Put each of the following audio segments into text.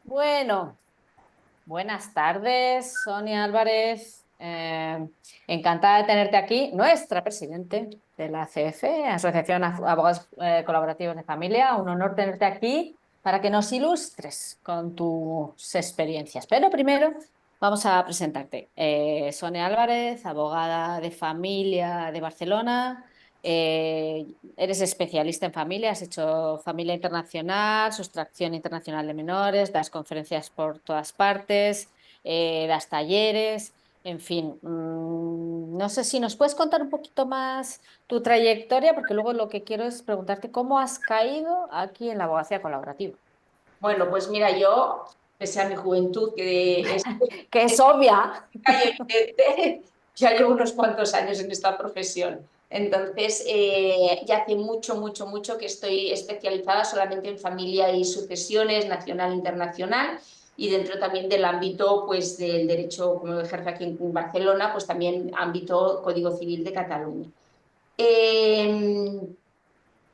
Bueno, buenas tardes, Sonia Álvarez. Encantada de tenerte aquí, nuestra presidente de la ACF, Asociación Abogados Colaborativos de Familia. Un honor tenerte aquí para que nos ilustres con tus experiencias. Pero primero vamos a presentarte. Sonia Álvarez, abogada de familia de Barcelona. Eres especialista en familia, has hecho familia internacional, sustracción internacional de menores, das conferencias por todas partes, das talleres, en fin. No sé si nos puedes contar un poquito más tu trayectoria, porque luego lo que quiero es preguntarte cómo has caído aquí en la abogacía colaborativa, Bueno, pues mira, yo, pese a mi juventud, que que es es obvia. evidente, ya llevo unos cuantos años en esta profesión. Entonces, ya hace mucho, mucho, mucho que estoy especializada solamente en familia y sucesiones, nacional e internacional, y dentro también del ámbito pues, del derecho, como ejerce aquí en Barcelona, pues también ámbito Código Civil de Cataluña. Eh,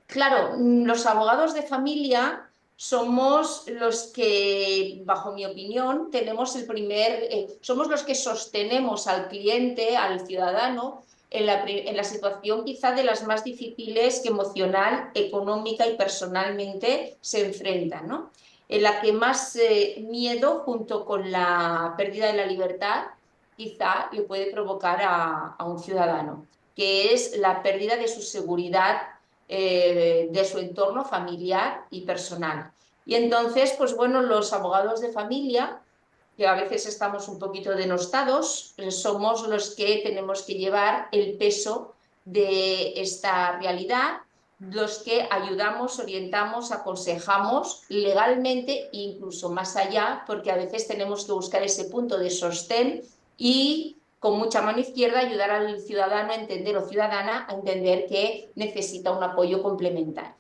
Claro, los abogados de familia somos los que, bajo mi opinión, tenemos somos los que sostenemos al cliente, al ciudadano, en la situación quizá de las más difíciles que emocional, económica y personalmente se enfrenta, ¿no? En la que más miedo, junto con la pérdida de la libertad, quizá le puede provocar a un ciudadano, que es la pérdida de su seguridad, de su entorno familiar y personal. Y entonces, pues bueno, los abogados de familia, que a veces estamos un poquito denostados, somos los que tenemos que llevar el peso de esta realidad, los que ayudamos, orientamos, aconsejamos legalmente e incluso más allá, porque a veces tenemos que buscar ese punto de sostén y con mucha mano izquierda ayudar al ciudadano a entender o ciudadana a entender que necesita un apoyo complementario.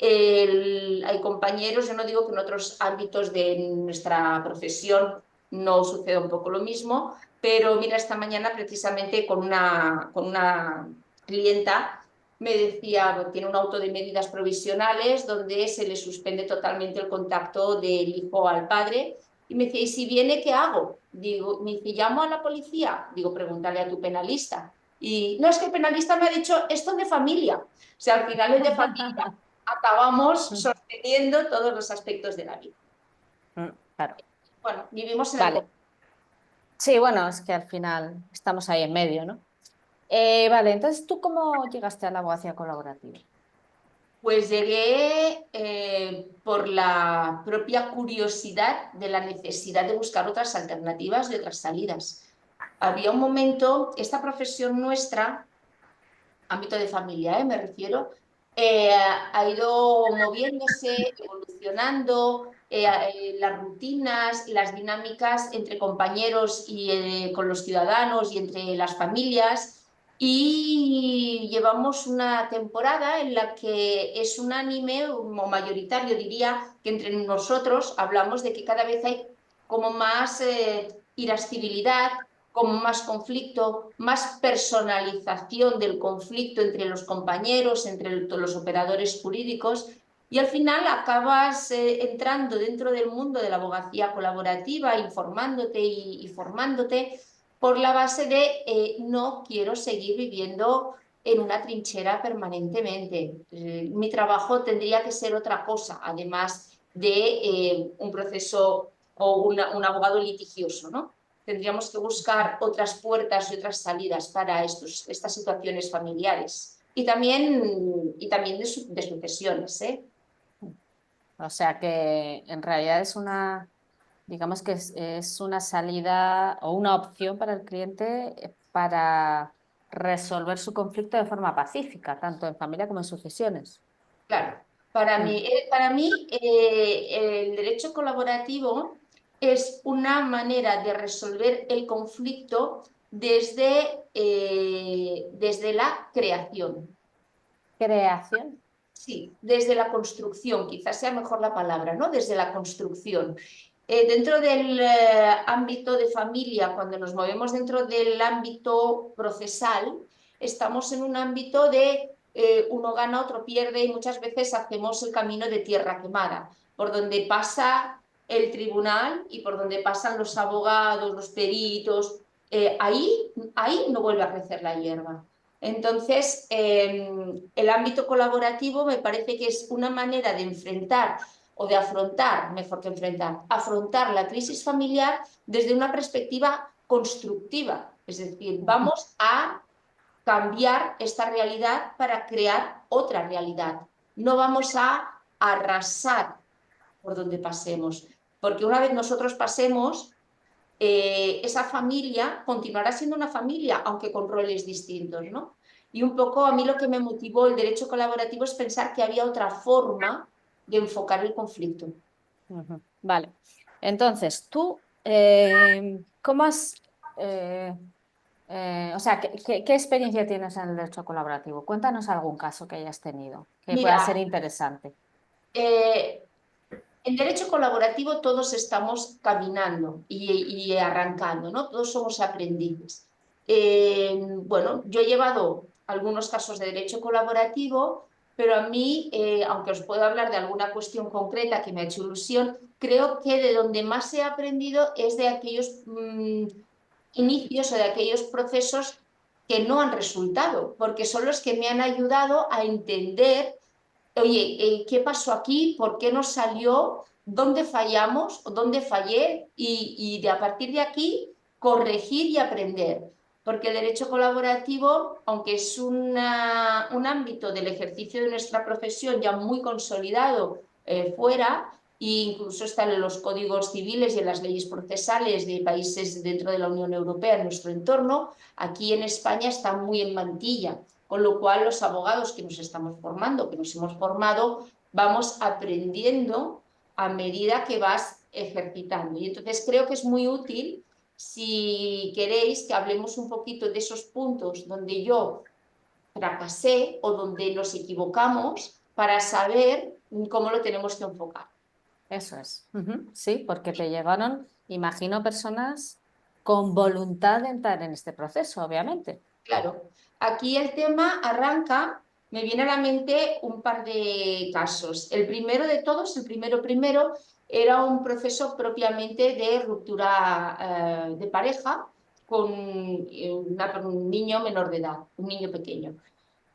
Hay compañeros, yo no digo que en otros ámbitos de nuestra profesión no suceda un poco lo mismo, pero mira, esta mañana precisamente con una clienta me decía, tiene un auto de medidas provisionales donde se le suspende totalmente el contacto del hijo al padre y me decía, ¿y si viene qué hago? Digo, me dice, llamo a la policía. Digo, pregúntale a tu penalista. Y no, es que el penalista me ha dicho, esto de familia. O sea, al final es de familia. Acabamos sosteniendo todos los aspectos de la vida. Claro, Bueno, vivimos en el... vale. Sí, bueno, es que al final estamos ahí en medio, ¿no? Vale, entonces, ¿tú cómo llegaste a la abogacía colaborativa? Pues llegué por la propia curiosidad de la necesidad de buscar otras alternativas y otras salidas. Había un momento, esta profesión nuestra, ámbito de familia, me refiero, ha ido moviéndose, evolucionando, las rutinas, las dinámicas entre compañeros y con los ciudadanos y entre las familias. Y llevamos una temporada en la que es unánime o mayoritario, diría, que entre nosotros hablamos de que cada vez hay como más irascibilidad, como más conflicto, más personalización del conflicto entre los compañeros, entre los operadores jurídicos, y al final acabas entrando dentro del mundo de la abogacía colaborativa, informándote y formándote por la base de no quiero seguir viviendo en una trinchera permanentemente. Mi trabajo tendría que ser otra cosa, además de un proceso o un abogado litigioso, ¿no? Tendríamos que buscar otras puertas y otras salidas para estas situaciones familiares y también de sucesiones, ¿eh? O sea que en realidad es una, digamos que es una salida o una opción para el cliente para resolver su conflicto de forma pacífica, tanto en familia como en sucesiones. Claro, para Mm. mí, el derecho colaborativo es una manera de resolver el conflicto desde la creación. Creación. Sí, desde la construcción, quizás sea mejor la palabra, ¿no? Desde la construcción. Dentro del ámbito de familia, cuando nos movemos dentro del ámbito procesal, estamos en un ámbito de uno gana, otro pierde y muchas veces hacemos el camino de tierra quemada, por donde pasa el tribunal y por donde pasan los abogados, los peritos, ahí no vuelve a crecer la hierba. Entonces, el ámbito colaborativo me parece que es una manera de enfrentar o de afrontar, mejor que enfrentar, afrontar la crisis familiar desde una perspectiva constructiva. Es decir, vamos a cambiar esta realidad para crear otra realidad. No vamos a arrasar por donde pasemos, porque una vez nosotros pasemos, esa familia continuará siendo una familia, aunque con roles distintos, ¿no? Y un poco a mí lo que me motivó el derecho colaborativo es pensar que había otra forma de enfocar el conflicto. Vale. Entonces, tú, ¿cómo has, eh, o sea, qué experiencia tienes en el derecho colaborativo? Cuéntanos algún caso que hayas tenido que pueda ser Mira, interesante. eh, en derecho colaborativo todos estamos caminando y arrancando, ¿no? Todos somos aprendices. Bueno, yo he llevado algunos casos de derecho colaborativo, pero a mí, aunque os puedo hablar de alguna cuestión concreta que me ha hecho ilusión, creo que de donde más he aprendido es de aquellos inicios o de aquellos procesos que no han resultado, porque son los que me han ayudado a entender. Oye, ¿qué pasó aquí? ¿Por qué no salió? ¿Dónde fallamos? ¿Dónde fallé? Y de a partir de aquí, corregir y aprender. Porque el derecho colaborativo, aunque es un ámbito del ejercicio de nuestra profesión ya muy consolidado fuera, e incluso está en los códigos civiles y en las leyes procesales de países dentro de la Unión Europea, en nuestro entorno, aquí en España está muy en mantilla. Con lo cual, los abogados que nos estamos formando, que nos hemos formado, vamos aprendiendo a medida que vas ejercitando. Y entonces creo que es muy útil, si queréis, que hablemos un poquito de esos puntos donde yo fracasé o donde nos equivocamos para saber cómo lo tenemos que enfocar. Eso es. Sí, porque te llegaron, imagino, personas con voluntad de entrar en este proceso, obviamente. Claro, aquí el tema arranca, me viene a la mente un par de casos. El primero de todos, el primero, era un proceso propiamente de ruptura de pareja con un niño menor de edad, un niño pequeño.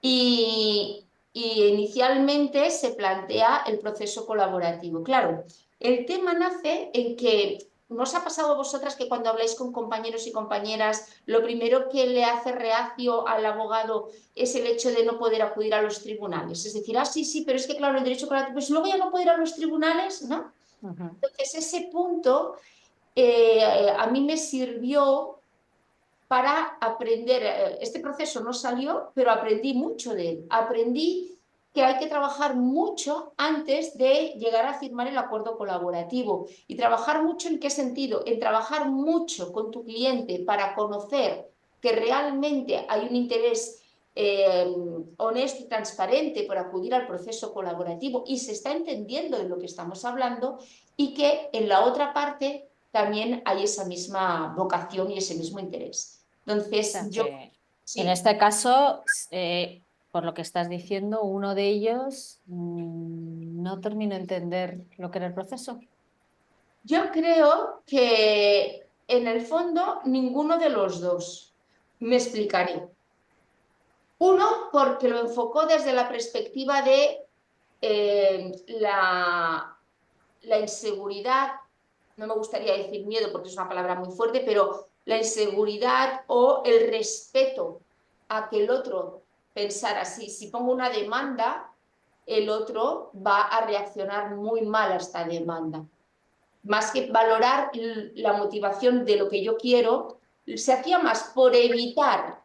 Y inicialmente se plantea el proceso colaborativo. Claro, el tema nace en que ¿no os ha pasado a vosotras que cuando habláis con compañeros y compañeras, lo primero que le hace reacio al abogado es el hecho de no poder acudir a los tribunales? Es decir, sí, sí, pero es que claro, el derecho colaborativo, pues luego ya no puedo ir a los tribunales, ¿no? Ujú. Entonces, ese punto a mí me sirvió para aprender. Este proceso no salió, pero aprendí mucho de él. Aprendí que hay que trabajar mucho antes de llegar a firmar el acuerdo colaborativo. ¿Y trabajar mucho en qué sentido? En trabajar mucho con tu cliente para conocer que realmente hay un interés honesto y transparente por acudir al proceso colaborativo y se está entendiendo de lo que estamos hablando, y que en la otra parte también hay esa misma vocación y ese mismo interés. O Entonces, sea yo que en sí, este caso, por lo que estás diciendo, uno de ellos no terminó de entender lo que era el proceso. yo creo que en el fondo ninguno de los dos. Me explicaré. Uno, porque lo enfocó desde la perspectiva de la inseguridad, no me gustaría decir miedo porque es una palabra muy fuerte, pero la inseguridad o el respeto a que el otro pensara así. Si pongo una demanda, el otro va a reaccionar muy mal a esta demanda. Más que valorar la motivación de lo que yo quiero, se hacía más por evitar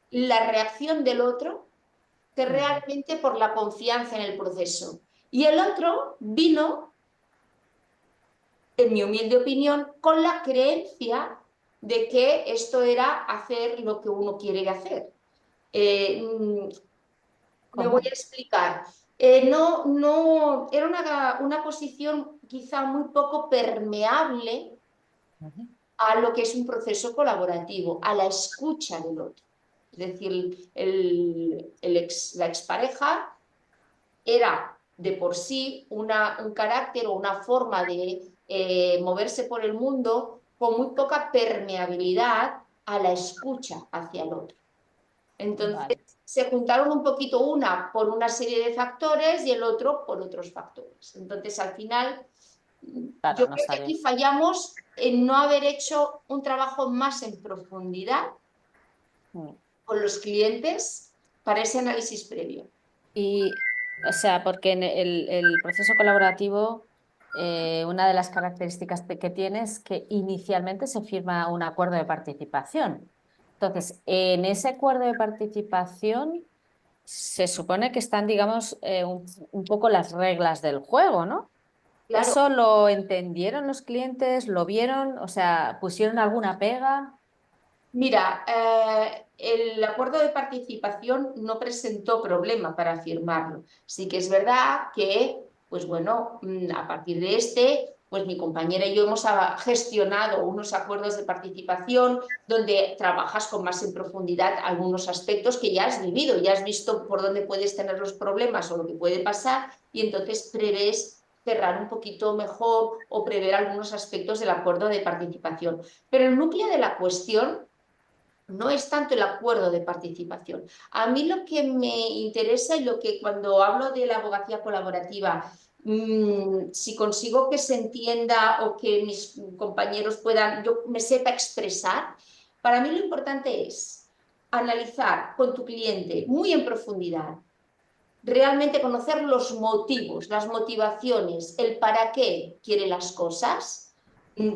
la reacción del otro que Ujú. realmente por la confianza en el proceso. Y el otro vino, en mi humilde opinión, con la creencia de que esto era hacer lo que uno quiere hacer. Eh, Me voy a ¿Cómo? explicar. Era una posición quizá muy poco permeable Ujú. a lo que es un proceso colaborativo, a la escucha del otro. Es decir, la expareja era de por sí un carácter o una forma de moverse por el mundo con muy poca permeabilidad a la escucha hacia el otro. Entonces, Vale. se juntaron un poquito una por una serie de factores y el otro por otros factores. Entonces, al final, Claro, yo no creo que salió. aquí fallamos en no haber hecho un trabajo más en profundidad Mm. con los clientes para ese análisis previo. Y, o sea, porque en el proceso colaborativo, una de las características que tiene es que inicialmente se firma un acuerdo de participación. Entonces, en ese acuerdo de participación se supone que están, digamos, un poco las reglas del juego, ¿no? Claro, ¿Eso lo entendieron los clientes? ¿Lo vieron? O sea, ¿pusieron alguna pega? mira, el acuerdo de participación no presentó problema para firmarlo. Sí que es verdad que, pues bueno, a partir de pues mi compañera y yo hemos gestionado unos acuerdos de participación donde trabajas con más en profundidad algunos aspectos que ya has vivido, ya has visto por dónde puedes tener los problemas o lo que puede pasar y entonces prevés cerrar un poquito mejor o prever algunos aspectos del acuerdo de participación. Pero el núcleo de la cuestión no es tanto el acuerdo de participación. A mí lo que me interesa y lo que cuando hablo de la abogacía colaborativa, si consigo que se entienda o que mis compañeros puedan, yo me sepa expresar, para mí lo importante es analizar con tu cliente muy en profundidad, realmente conocer los motivos, las motivaciones, el para qué quiere las cosas,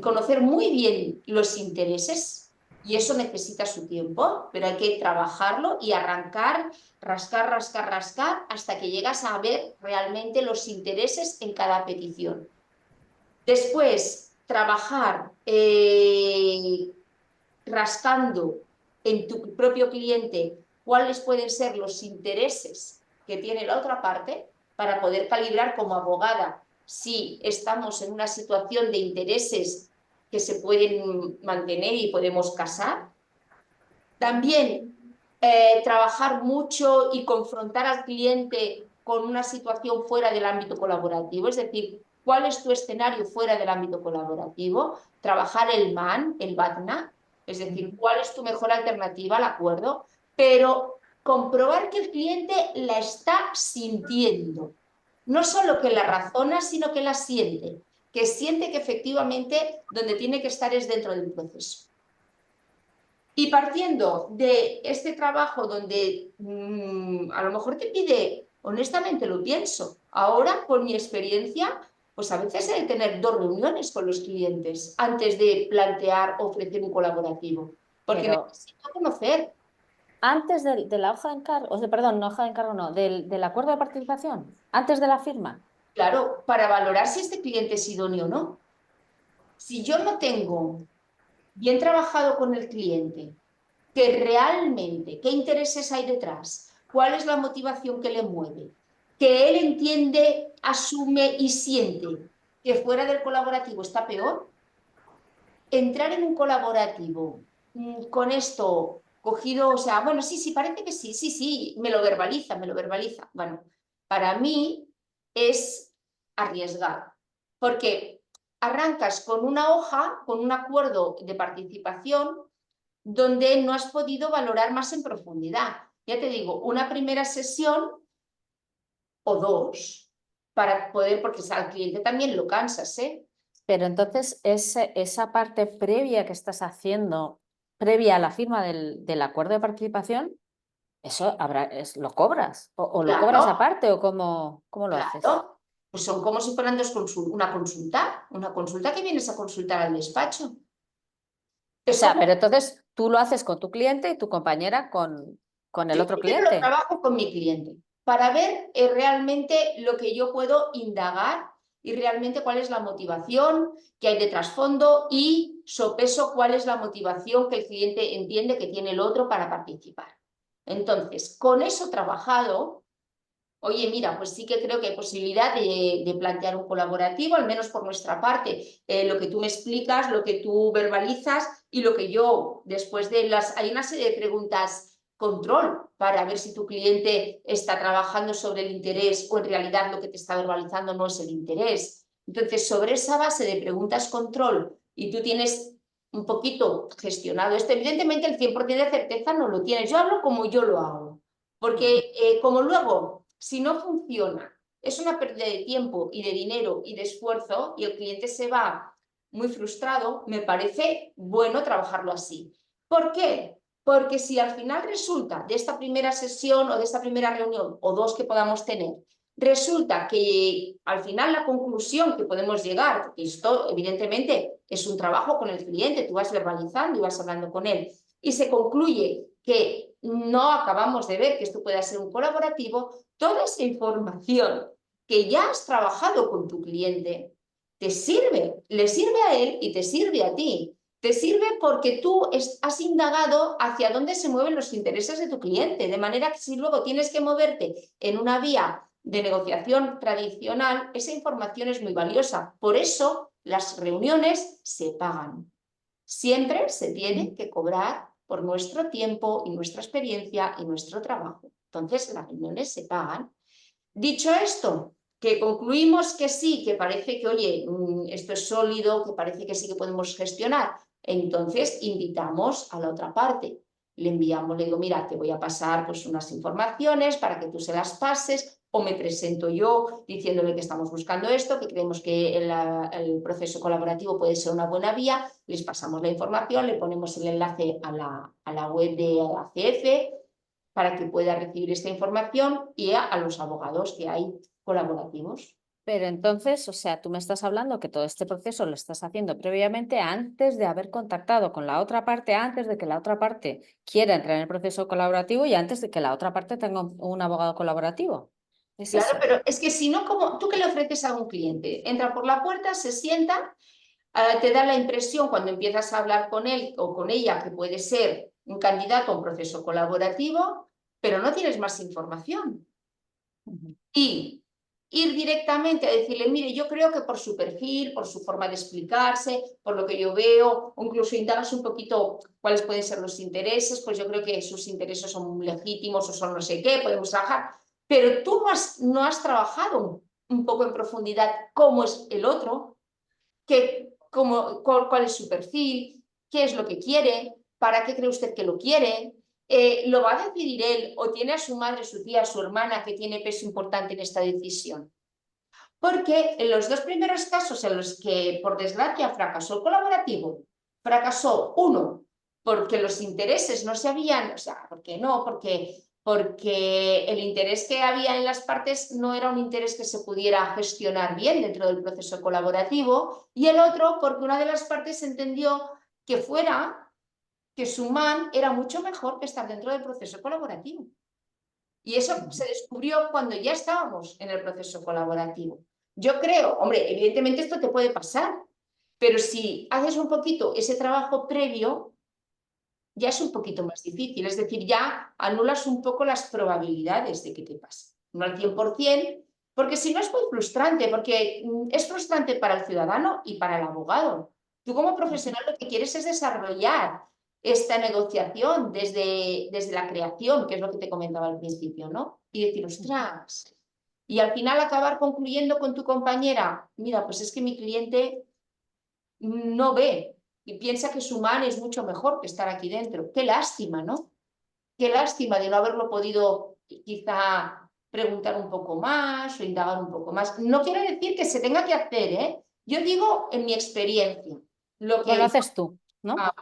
conocer muy bien los intereses, y eso necesita su tiempo, pero hay que trabajarlo y arrancar, rascar, rascar, rascar, hasta que llegas a ver realmente los intereses en cada petición. Después, trabajar rascando en tu propio cliente cuáles pueden ser los intereses que tiene la otra parte para poder calibrar como abogada si estamos en una situación de intereses que se pueden mantener y podemos casar. También trabajar mucho y confrontar al cliente con una situación fuera del ámbito colaborativo, es decir, cuál es tu escenario fuera del ámbito colaborativo, trabajar el MAN, el BATNA, es decir, cuál es tu mejor alternativa al acuerdo, pero comprobar que el cliente la está sintiendo. No solo que la razona, sino que la siente, que siente que efectivamente donde tiene que estar es dentro del proceso. Y partiendo de este trabajo donde a lo mejor te pide, honestamente lo pienso, ahora con mi experiencia, pues a veces hay que tener 2 reuniones con los clientes antes de plantear ofrecer un colaborativo, porque Pero necesito conocer, antes de la hoja de encargo, perdón, no hoja de encargo, no, del acuerdo de participación, antes de la firma. claro, para valorar si este cliente es idóneo o no. Si yo no tengo bien trabajado con el cliente, que realmente, qué intereses hay detrás, cuál es la motivación que le mueve, que él entiende, asume y siente que fuera del colaborativo está peor, entrar en un colaborativo con esto cogido, o sea, bueno, sí, sí, parece que sí, sí, sí, me lo verbaliza, me lo verbaliza. Bueno, para mí es arriesgado, porque arrancas con una hoja, con un acuerdo de participación donde no has podido valorar más en profundidad. Ya te digo, una primera sesión o dos para poder, porque al cliente también lo cansas, ¿eh? Pero entonces esa parte previa que estás haciendo, previa a la firma del acuerdo de participación, eso lo cobras o lo cobras Claro, aparte o cómo lo haces. claro. Pues son como si fueran una consulta que vienes a consultar al despacho. O Es sea, como pero entonces tú lo haces con tu cliente y tu compañera con el yo otro primero lo cliente. trabajo con mi cliente para ver realmente lo que yo puedo indagar y realmente cuál es la motivación que hay de trasfondo y sopeso cuál es la motivación que el cliente entiende que tiene el otro para participar. Entonces, con eso trabajado, oye, mira, pues sí que creo que hay posibilidad de plantear un colaborativo, al menos por nuestra parte, lo que tú me explicas, lo que tú verbalizas y lo que yo, después de hay una serie de preguntas control para ver si tu cliente está trabajando sobre el interés o en realidad lo que te está verbalizando no es el interés. Entonces, sobre esa base de preguntas control y tú tienes un poquito gestionado esto, evidentemente el 100% de certeza no lo tienes. Yo hablo como yo lo hago, porque como luego, si no funciona, es una pérdida de tiempo y de dinero y de esfuerzo y el cliente se va muy frustrado, me parece bueno trabajarlo así. ¿Por qué? Porque si al final resulta de esta primera sesión o de esta primera reunión o dos que podamos tener, resulta que al final la conclusión que podemos llegar, porque esto evidentemente es un trabajo con el cliente, tú vas verbalizando y vas hablando con él, y se concluye que no acabamos de ver que esto pueda ser un colaborativo, toda esa información que ya has trabajado con tu cliente te sirve, le sirve a él y te sirve a ti. Te sirve porque tú has indagado hacia dónde se mueven los intereses de tu cliente, de manera que si luego tienes que moverte en una vía de negociación tradicional, esa información es muy valiosa. Por eso las reuniones se pagan. Siempre se tiene que cobrar por nuestro tiempo y nuestra experiencia y nuestro trabajo. Entonces las reuniones se pagan. Dicho esto, que concluimos que sí, que parece que, oye, esto es sólido, que parece que sí que podemos gestionar, entonces invitamos a la otra parte. Le enviamos, le digo, mira, te voy a pasar pues unas informaciones para que tú se las pases, o me presento yo diciéndole que estamos buscando esto, que creemos que el proceso colaborativo puede ser una buena vía, les pasamos la información, le ponemos el enlace a la web de ACF, para que pueda recibir esta información y a los abogados que hay colaborativos. Pero entonces, o sea, tú me estás hablando que todo este proceso lo estás haciendo previamente antes de haber contactado con la otra parte, antes de que la otra parte quiera entrar en el proceso colaborativo y antes de que la otra parte tenga un abogado colaborativo. ¿Es Claro, eso? pero es que si no, como ¿tú qué le ofreces a un cliente? Entra por la puerta, se sienta, te da la impresión cuando empiezas a hablar con él o con ella que puede ser un candidato a un proceso colaborativo, pero no tienes más información. Y ir directamente a decirle, mire, yo creo que por su perfil, por su forma de explicarse, por lo que yo veo, o incluso indagas un poquito cuáles pueden ser los intereses, pues yo creo que sus intereses son legítimos o son no sé qué, podemos trabajar, pero tú no has trabajado un poco en profundidad cómo es el otro, cuál es su perfil, qué es lo que quiere, para qué cree usted que lo quiere. ¿Lo va a decidir él o tiene a su madre, su tía, su hermana que tiene peso importante en esta decisión? Porque en los dos primeros casos en los que, por desgracia, fracasó el colaborativo, fracasó uno, porque los intereses no se habían, o sea, porque no, porque el interés que había en las partes no era un interés que se pudiera gestionar bien dentro del proceso colaborativo, y el otro porque una de las partes entendió que que su man era mucho mejor que estar dentro del proceso colaborativo. Y eso se descubrió cuando ya estábamos en el proceso colaborativo. Yo creo, hombre, evidentemente esto te puede pasar, pero si haces un poquito ese trabajo previo, ya es un poquito más difícil. Es decir, ya anulas un poco las probabilidades de que te pase. No al 100%, porque si no es muy frustrante, porque es frustrante para el ciudadano y para el abogado. Tú como profesional lo que quieres es desarrollar esta negociación desde la creación, que es lo que te comentaba al principio, ¿no? Y decir, ostras, y al final acabar concluyendo con tu compañera, mira, pues es que mi cliente no ve y piensa que su man es mucho mejor que estar aquí dentro. Qué lástima, ¿no? Qué lástima de no haberlo podido quizá preguntar un poco más o indagar un poco más. No quiere decir que se tenga que hacer, ¿eh? Yo digo en mi experiencia, lo Bueno, lo que... haces tú, ¿no? Ah,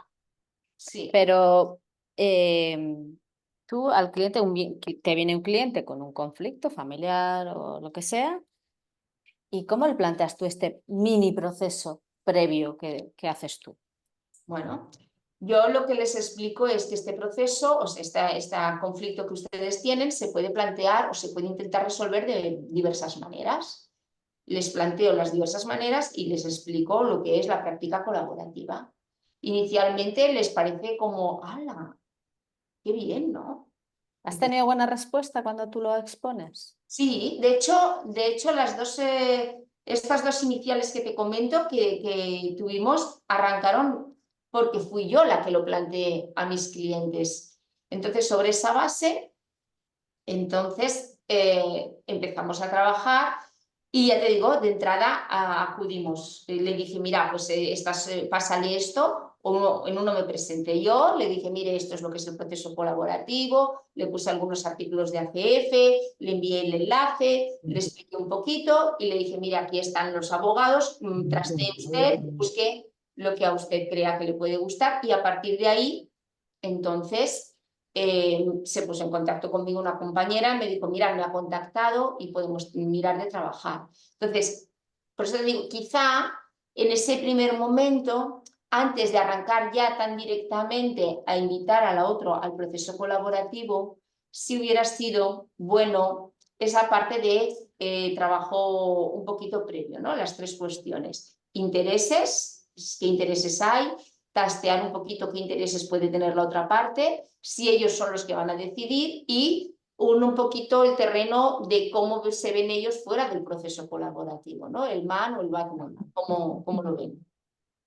sí, Pero tú al cliente, que te viene un cliente con un conflicto familiar o lo que sea, ¿y cómo le planteas tú este mini proceso previo que haces tú? bueno. Yo lo que les explico es que este proceso, o sea, este conflicto que ustedes tienen, se puede plantear o se puede intentar resolver de diversas maneras. Les planteo las diversas maneras y les explico lo que es la práctica colaborativa. Inicialmente les parece como, ¡hala! ¡Qué bien!, ¿no? ¿Has tenido buena respuesta cuando tú lo expones? Sí, de hecho estas dos iniciales que te comento que tuvimos arrancaron porque fui yo la que lo planteé a mis clientes. Entonces, sobre esa base, entonces empezamos a trabajar Y ya te digo, de entrada acudimos. Le dije, mira, pues pásale esto. En uno me presenté yo, le dije, mire, esto es lo que es el proceso colaborativo, le puse algunos artículos de ACF, le envié el enlace, le expliqué un poquito y le dije, mira, aquí están los abogados, trastee usted, busque lo que a usted crea que le puede gustar y a partir de ahí, entonces, se puso en contacto conmigo una compañera, me dijo, mira, me ha contactado y podemos mirar de trabajar. Entonces, por eso te digo, quizá en ese primer momento, antes de arrancar ya tan directamente a invitar a la otra al proceso colaborativo, si hubiera sido bueno esa parte de trabajo un poquito previo, ¿no? Las tres cuestiones. Intereses, qué intereses hay, tastear un poquito qué intereses puede tener la otra parte, si ellos son los que van a decidir y un poquito el terreno de cómo se ven ellos fuera del proceso colaborativo, ¿no? El man o el Batman, cómo lo ven.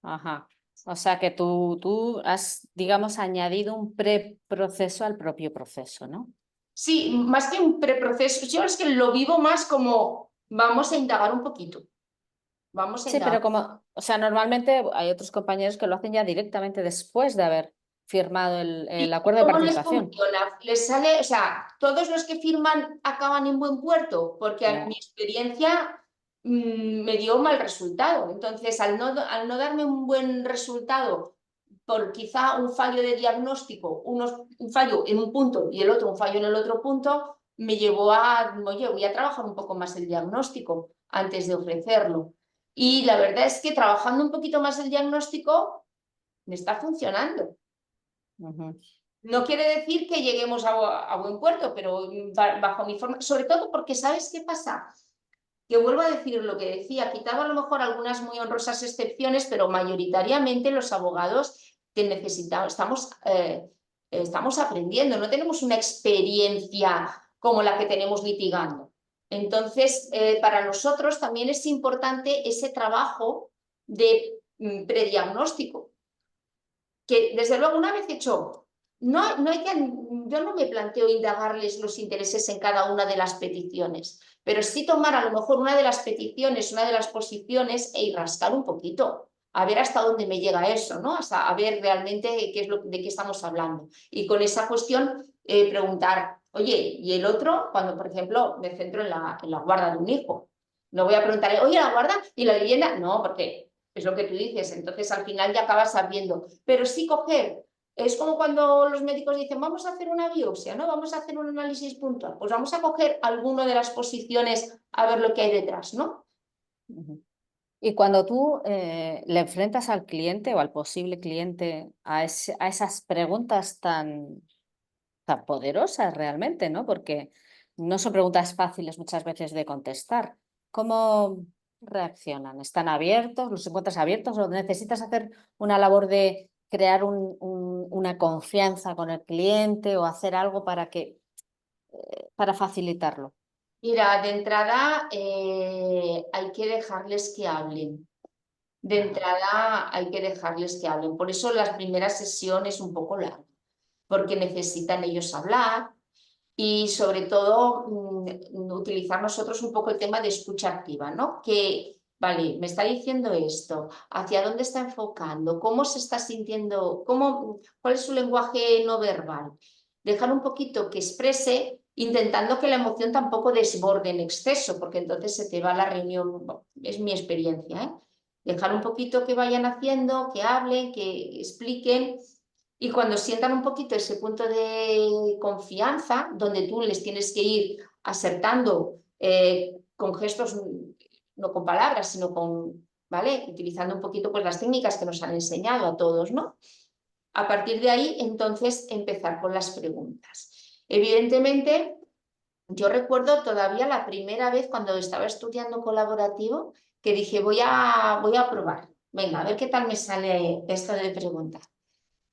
Ajá. O sea que tú has, digamos, añadido un preproceso al propio proceso, ¿no? Sí, más que un preproceso, yo es que lo vivo más como vamos a indagar un poquito, vamos a Sí, pero indagar. como, o sea, normalmente hay otros compañeros que lo hacen ya directamente después de haber firmado el ¿Y acuerdo de cómo les participación. funciona? ¿Les sale, o sea, todos los que firman acaban en buen puerto? Porque a mi No. experiencia me dio mal resultado. Entonces, al no darme un buen resultado por quizá un fallo de diagnóstico, un fallo en un punto y el otro un fallo en el otro punto, me llevó a, oye, voy a trabajar un poco más el diagnóstico antes de ofrecerlo. Y la verdad es que trabajando un poquito más el diagnóstico, me está funcionando. Ujú. No quiere decir que lleguemos a buen puerto, pero bajo mi forma, sobre todo porque ¿sabes qué pasa? Que vuelvo a decir lo que decía, quitaba a lo mejor algunas muy honrosas excepciones, pero mayoritariamente los abogados que necesitamos, estamos aprendiendo, no tenemos una experiencia como la que tenemos litigando. Entonces, para nosotros también es importante ese trabajo de prediagnóstico que desde luego una vez hecho, no hay que, yo no me planteo indagarles los intereses en cada una de las peticiones, pero sí tomar a lo mejor una de las peticiones, una de las posiciones e ir rascar un poquito, a ver hasta dónde me llega eso, ¿no? Hasta a ver realmente qué es de qué estamos hablando. Y con esa cuestión preguntar, oye, ¿y el otro? Cuando, por ejemplo, me centro en la guarda de un hijo. No voy a preguntarle, oye, ¿la guarda y la vivienda? No, porque es lo que tú dices, entonces al final ya acabas sabiendo. Pero sí coger, es como cuando los médicos dicen, vamos a hacer una biopsia, ¿no? Vamos a hacer un análisis puntual. Pues vamos a coger alguna de las posiciones a ver lo que hay detrás, ¿no? Ujú. Y cuando tú le enfrentas al cliente o al posible cliente a esas preguntas tan poderosas realmente, ¿no? Porque no son preguntas fáciles muchas veces de contestar. ¿Cómo reaccionan? ¿Están abiertos? ¿Los encuentras abiertos? ¿O necesitas hacer una labor de crear una confianza con el cliente o hacer algo para facilitarlo? Mira, de entrada hay que dejarles que hablen. De Ajá. entrada hay que dejarles que hablen. Por eso las primeras sesiones un poco largas, porque necesitan ellos hablar, y sobre todo utilizar nosotros un poco el tema de escucha activa, ¿no? Que, vale, me está diciendo esto, hacia dónde está enfocando, cómo se está sintiendo, cuál es su lenguaje no verbal. Dejar un poquito que exprese, intentando que la emoción tampoco desborde en exceso, porque entonces se te va la reunión, es mi experiencia, ¿eh? Dejar un poquito que vayan haciendo, que hablen, que expliquen y cuando sientan un poquito ese punto de confianza, donde tú les tienes que ir acertando con gestos, no con palabras, sino con, ¿vale? Utilizando un poquito pues las técnicas que nos han enseñado a todos, ¿no? A partir de ahí, entonces, empezar con las preguntas. Evidentemente, yo recuerdo todavía la primera vez cuando estaba estudiando colaborativo que dije, voy a probar. Venga, a ver qué tal me sale esto de preguntar.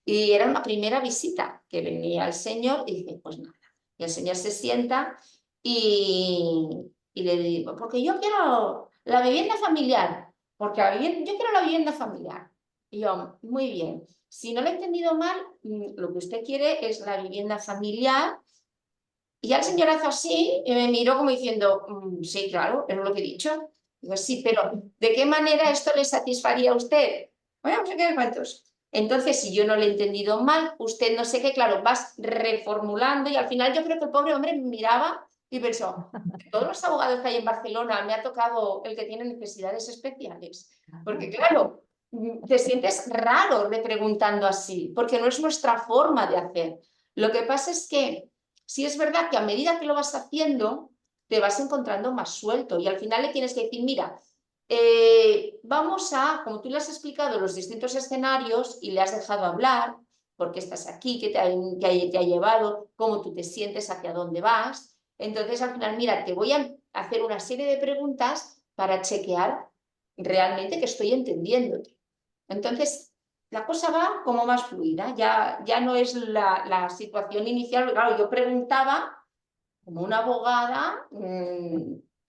Y era una primera visita que venía el señor y dije, pues nada. Y el señor se sienta y le digo, porque yo quiero la vivienda familiar, porque yo quiero la vivienda familiar. Y yo, muy bien. Si no lo he entendido mal, lo que usted quiere es la vivienda familiar Y ya el señor hace así y me miró como diciendo, sí, claro, es lo que he dicho. Digo, sí, pero ¿de qué manera esto le satisfaría a usted? Bueno, no sé qué cuántos. Entonces, si yo no le he entendido mal, usted no sé qué, claro, vas reformulando y al final yo creo que el pobre hombre me miraba y pensó, de todos los abogados que hay en Barcelona me ha tocado el que tiene necesidades especiales. Porque claro, te sientes raro de preguntando así, porque no es nuestra forma de hacer. Lo que pasa es que sí es verdad que a medida que lo vas haciendo, te vas encontrando más suelto y al final le tienes que decir, mira, vamos a, como tú le has explicado los distintos escenarios y le has dejado hablar, por qué estás aquí, qué ha llevado, cómo tú te sientes, hacia dónde vas. Entonces, al final, mira, te voy a hacer una serie de preguntas para chequear realmente que estoy entendiéndote. Entonces, la cosa va como más fluida, ya no es la situación inicial. Claro, yo preguntaba como una abogada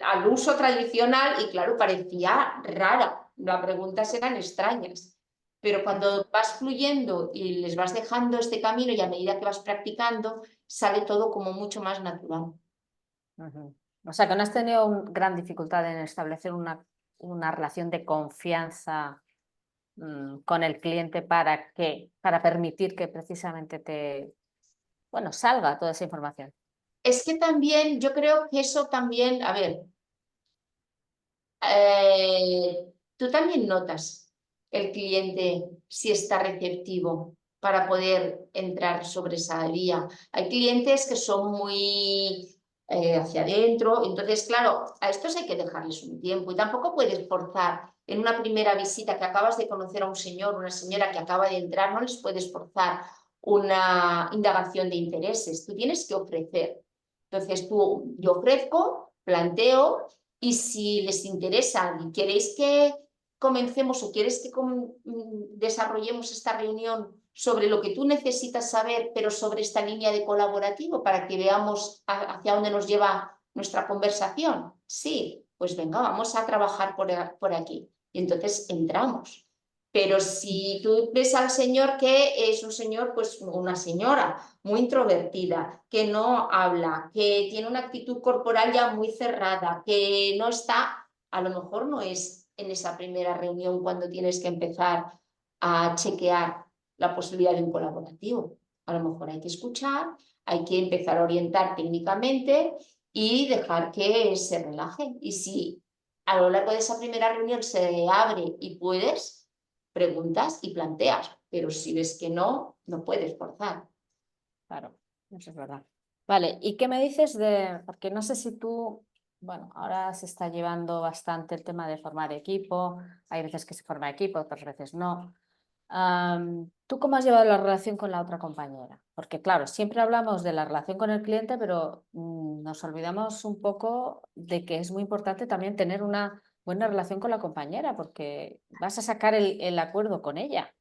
al uso tradicional y claro, parecía rara, las preguntas eran extrañas, pero cuando vas fluyendo y les vas dejando este camino y a medida que vas practicando, sale todo como mucho más natural. O sea, que no has tenido gran dificultad en establecer una relación de confianza con el cliente para permitir que precisamente bueno, salga toda esa información. Es que también, yo creo que eso también, a ver, tú también notas el cliente si está receptivo para poder entrar sobre esa vía. Hay clientes que son muy hacia adentro, entonces, claro, a estos hay que dejarles un tiempo y tampoco puedes forzar en una primera visita que acabas de conocer a un señor, una señora que acaba de entrar, no les puedes forzar una indagación de intereses, tú tienes que ofrecer. Entonces, yo ofrezco, planteo y si les interesa y queréis que comencemos o quieres que desarrollemos esta reunión sobre lo que tú necesitas saber, pero sobre esta línea de colaborativo para que veamos hacia dónde nos lleva nuestra conversación. Sí, pues venga, vamos a trabajar por aquí. Y entonces entramos. Pero si tú ves al señor que es un señor, pues una señora muy introvertida, que no habla, que tiene una actitud corporal ya muy cerrada, que no está, a lo mejor no es en esa primera reunión cuando tienes que empezar a chequear la posibilidad de un colaborativo. A lo mejor hay que escuchar, hay que empezar a orientar técnicamente y dejar que se relaje. Y si a lo largo de esa primera reunión se abre y puedes, preguntas y planteas, pero si ves que no, no puedes forzar. Claro, eso es verdad. Vale, ¿y qué me dices porque no sé si tú, bueno, ahora se está llevando bastante el tema de formar equipo, hay veces que se forma equipo, otras veces no. ¿Tú cómo has llevado la relación con la otra compañera? Porque claro, siempre hablamos de la relación con el cliente, pero nos olvidamos un poco de que es muy importante también tener una buena relación con la compañera, porque vas a sacar el acuerdo con ella.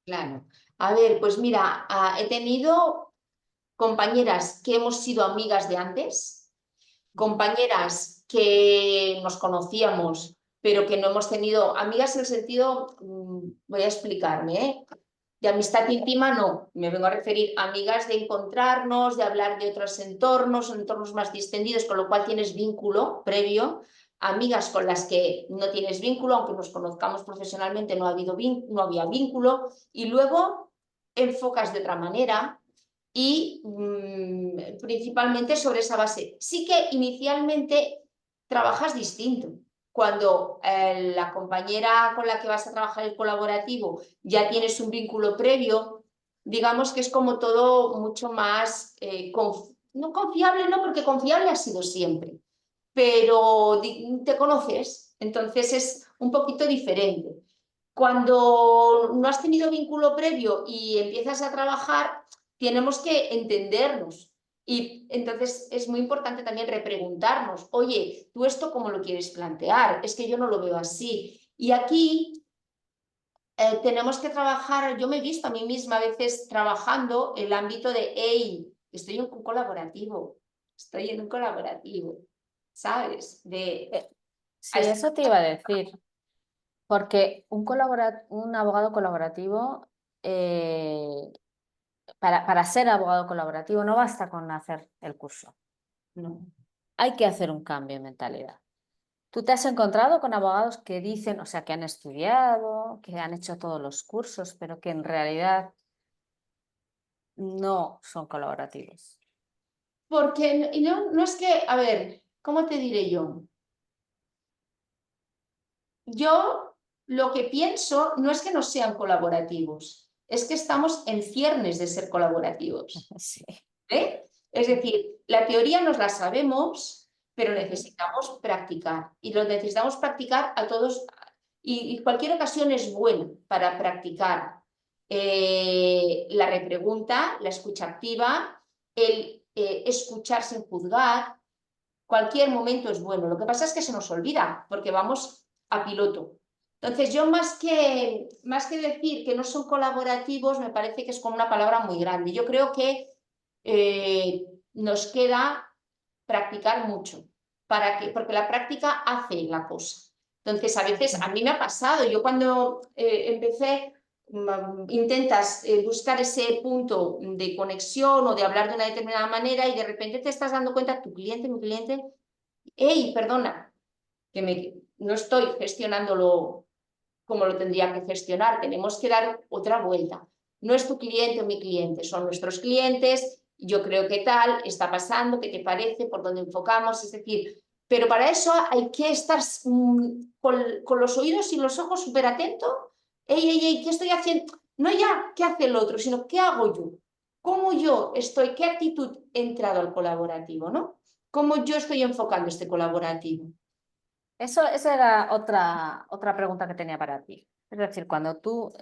Claro. A ver, pues mira, he tenido compañeras que hemos sido amigas de antes, compañeras que nos conocíamos, pero que no hemos tenido amigas en el sentido, voy a explicarme, ¿eh? De amistad íntima no, me vengo a referir a amigas de encontrarnos, de hablar de otros entornos, entornos más distendidos, con lo cual tienes vínculo previo, amigas con las que no tienes vínculo, aunque nos conozcamos profesionalmente no había vínculo, y luego enfocas de otra manera y principalmente sobre esa base. Sí que inicialmente trabajas distinto. Cuando la compañera con la que vas a trabajar el colaborativo ya tienes un vínculo previo, digamos que es como todo mucho más, no confiable, no, porque confiable ha sido siempre, pero te conoces, entonces es un poquito diferente. Cuando no has tenido vínculo previo y empiezas a trabajar, tenemos que entendernos. Y entonces es muy importante también repreguntarnos, oye, ¿tú esto cómo lo quieres plantear? Es que yo no lo veo así. Y aquí tenemos que trabajar, yo me he visto a mí misma a veces trabajando el ámbito de, hey, estoy en un colaborativo, estoy en un colaborativo, ¿sabes? Sí, eso te iba a decir. Porque un abogado colaborativo, para ser abogado colaborativo no basta con hacer el curso. no. Hay que hacer un cambio de mentalidad. ¿Tú te has encontrado con abogados que dicen, o sea, que han estudiado, que han hecho todos los cursos, pero que en realidad no son colaborativos? Porque no es que, a ver, ¿cómo te diré yo? Yo lo que pienso no es que no sean colaborativos, es que estamos en ciernes de ser colaborativos. Sí. ¿Eh? Es decir, la teoría nos la sabemos, pero necesitamos practicar. Y lo necesitamos practicar a todos. Y cualquier ocasión es buena para practicar la repregunta, la escucha activa, el escuchar sin juzgar. Cualquier momento es bueno. Lo que pasa es que se nos olvida porque vamos a piloto. Entonces, yo más que decir que no son colaborativos, me parece que es como una palabra muy grande. Yo creo que nos queda practicar mucho, porque la práctica hace la cosa. Entonces, a veces a mí me ha pasado, yo cuando empecé, intentas buscar ese punto de conexión o de hablar de una determinada manera y de repente te estás dando cuenta, mi cliente, hey, perdona, no estoy gestionándolo como lo tendría que gestionar, tenemos que dar otra vuelta. No es tu cliente o mi cliente, son nuestros clientes, yo creo que tal, está pasando, ¿qué te parece? ¿Por dónde enfocamos? Es decir, pero para eso hay que estar con los oídos y los ojos súper atentos. Ey, ¿qué estoy haciendo? No ya qué hace el otro, sino qué hago yo. ¿Cómo yo estoy? ¿Qué actitud he entrado al colaborativo? ¿No? ¿Cómo yo estoy enfocando este colaborativo? Esa era otra pregunta que tenía para ti. Es decir, cuando tú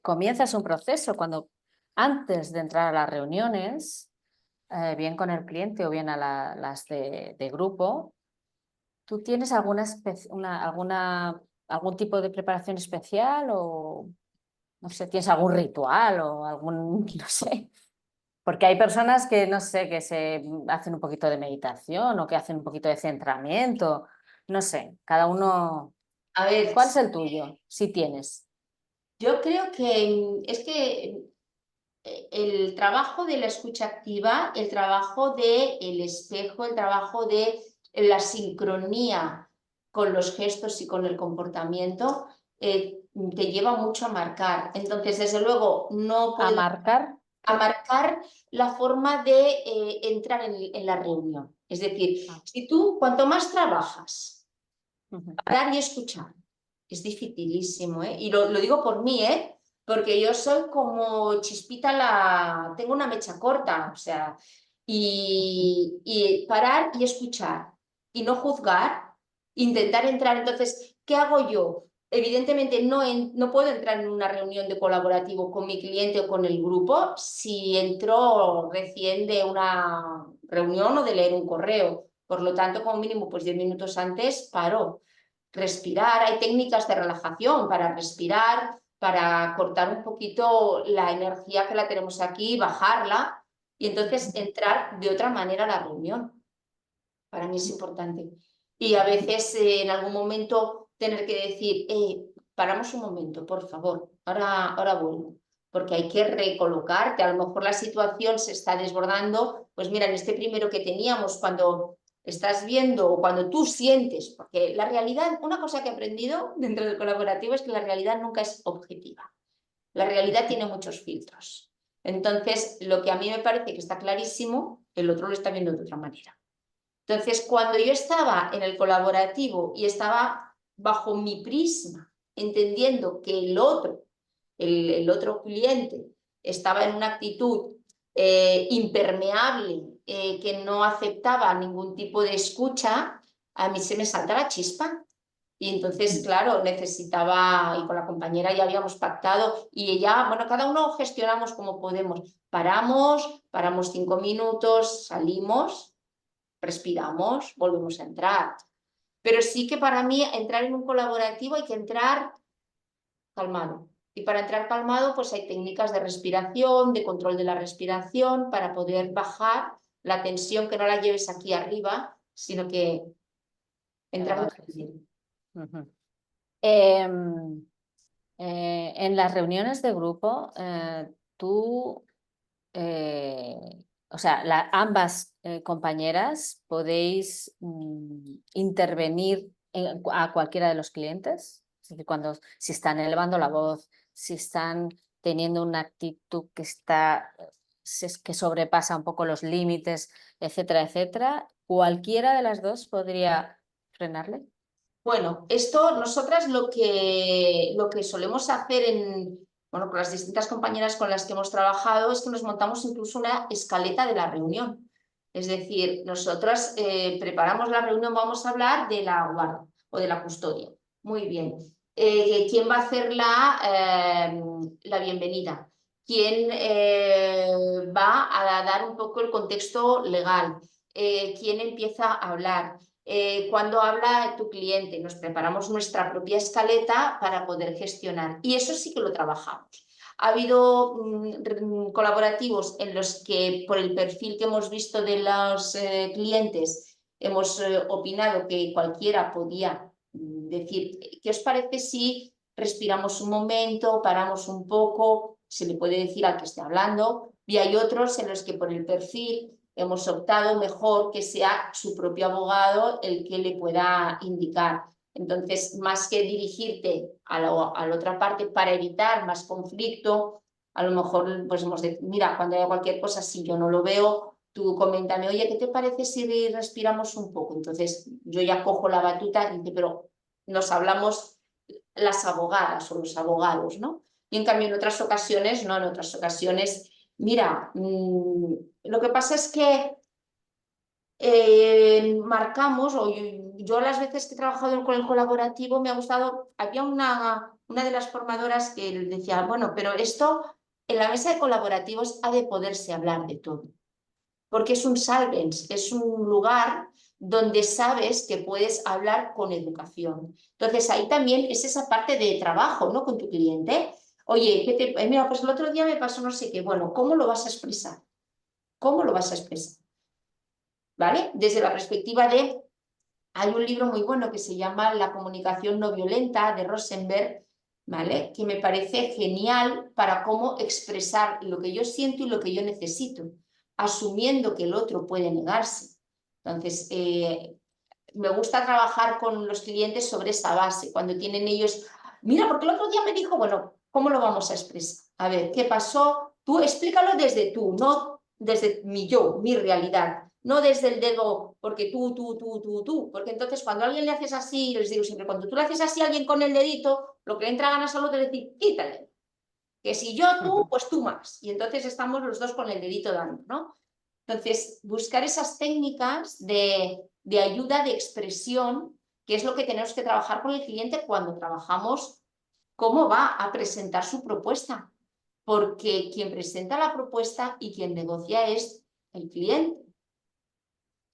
comienzas un proceso, cuando antes de entrar a las reuniones, bien con el cliente o bien a las de grupo, ¿tú tienes algún tipo de preparación especial o no sé, tienes algún ritual o algún, no sé? Porque hay personas que, no sé, que se hacen un poquito de meditación o que hacen un poquito de centramiento, no sé, cada uno. A ver, ¿Cuál es el tuyo? Si tienes. yo creo que es que el trabajo de la escucha activa, el trabajo del espejo, el trabajo de la sincronía con los gestos y con el comportamiento, te lleva mucho a marcar. Entonces, desde luego, no A puedo marcar. a marcar la forma de entrar en la reunión. Es decir, Ah, si tú cuanto más trabajas, ujú. parar y escuchar, es dificilísimo, ¿eh? Y lo digo por mí, ¿eh? Porque yo soy como chispita tengo una mecha corta, o sea, y parar y escuchar y no juzgar, intentar entrar. Entonces, ¿qué hago yo? Evidentemente no puedo entrar en una reunión de colaborativo con mi cliente o con el grupo si entro recién de una reunión o de leer un correo. Por lo tanto, como mínimo, pues 10 minutos antes paro. Respirar, hay técnicas de relajación para respirar, para cortar un poquito la energía que la tenemos aquí, bajarla y entonces entrar de otra manera a la reunión. Para mí es importante. Y a veces en algún momento tener que decir, paramos un momento, por favor, ahora vuelvo, porque hay que recolocarte. A lo mejor la situación se está desbordando. Pues mira, en este primero que teníamos, cuando estás viendo o cuando tú sientes, porque la realidad, una cosa que he aprendido dentro del colaborativo es que la realidad nunca es objetiva. La realidad tiene muchos filtros. Entonces, lo que a mí me parece que está clarísimo, el otro lo está viendo de otra manera. Entonces, cuando yo estaba en el colaborativo y estaba bajo mi prisma, entendiendo que el otro cliente, estaba en una actitud impermeable, que no aceptaba ningún tipo de escucha, a mí se me salta la chispa. Y entonces, claro, necesitaba, y con la compañera ya habíamos pactado, y ella, bueno, cada uno gestionamos como podemos. Paramos 5 minutos, salimos, respiramos, volvemos a entrar. Pero sí que para mí entrar en un colaborativo hay que entrar calmado. Y para entrar calmado, pues hay técnicas de respiración, de control de la respiración, para poder bajar la tensión, que no la lleves aquí arriba, sino que Que la entrando bajes. bien. Ujú. En las reuniones de grupo, tú, o o sea, ambas compañeras podéis intervenir a cualquiera de los clientes. Es decir, si están elevando la voz, si están teniendo una actitud que sobrepasa un poco los límites, etcétera, etcétera, cualquiera de las dos podría frenarle. Bueno, esto nosotras lo que solemos hacer bueno, con las distintas compañeras con las que hemos trabajado es que nos montamos incluso una escaleta de la reunión. Es decir, nosotras preparamos la reunión, vamos a hablar de la guarda o de la custodia. Muy bien. ¿Quién va a hacer la bienvenida? ¿Quién va a dar un poco el contexto legal? ¿Quién empieza a hablar? Cuando habla tu cliente, nos preparamos nuestra propia escaleta para poder gestionar. Y eso sí que lo trabajamos. Ha habido colaborativos en los que, por el perfil que hemos visto de los clientes, hemos opinado que cualquiera podía decir, ¿qué os parece si respiramos un momento, paramos un poco? Se le puede decir al que esté hablando. Y hay otros en los que, por el perfil, hemos optado mejor que sea su propio abogado el que le pueda indicar. Entonces, más que dirigirte a la otra parte para evitar más conflicto, a lo mejor pues hemos de, mira, cuando haya cualquier cosa, si yo no lo veo, tú coméntame, oye, ¿qué te parece si respiramos un poco? Entonces, yo ya cojo la batuta y dice, pero nos hablamos las abogadas o los abogados, ¿no? Y en cambio, en otras ocasiones, no, en otras ocasiones, mira, lo que pasa es que marcamos, o yo las veces que he trabajado con el colaborativo me ha gustado, había una de las formadoras que decía, bueno, pero esto en la mesa de colaborativos ha de poderse hablar de todo, porque es un salvens, es un lugar donde sabes que puedes hablar con educación. Entonces ahí también es esa parte de trabajo, ¿no? Con tu cliente. Oye, mira, pues el otro día me pasó no sé qué, bueno, ¿cómo lo vas a expresar? ¿Cómo lo vas a expresar? ¿Vale? Desde la perspectiva de, hay un libro muy bueno que se llama La comunicación no violenta de Rosenberg, ¿vale? Que me parece genial para cómo expresar lo que yo siento y lo que yo necesito, asumiendo que el otro puede negarse. Entonces, me gusta trabajar con los clientes sobre esa base, cuando tienen ellos, mira, porque el otro día me dijo, bueno, ¿cómo lo vamos a expresar? A ver, ¿qué pasó? Tú explícalo desde tú, no desde mi yo, mi realidad, no desde el dedo, porque tú, porque entonces cuando a alguien le haces así, les digo siempre, cuando tú le haces así a alguien con el dedito, lo que le entra ganas al otro es decir, quítale, que si yo, tú, pues tú más, y entonces estamos los dos con el dedito dando, ¿no? Entonces, buscar esas técnicas de ayuda, de expresión, que es lo que tenemos que trabajar con el cliente cuando trabajamos cómo va a presentar su propuesta, porque quien presenta la propuesta y quien negocia es el cliente.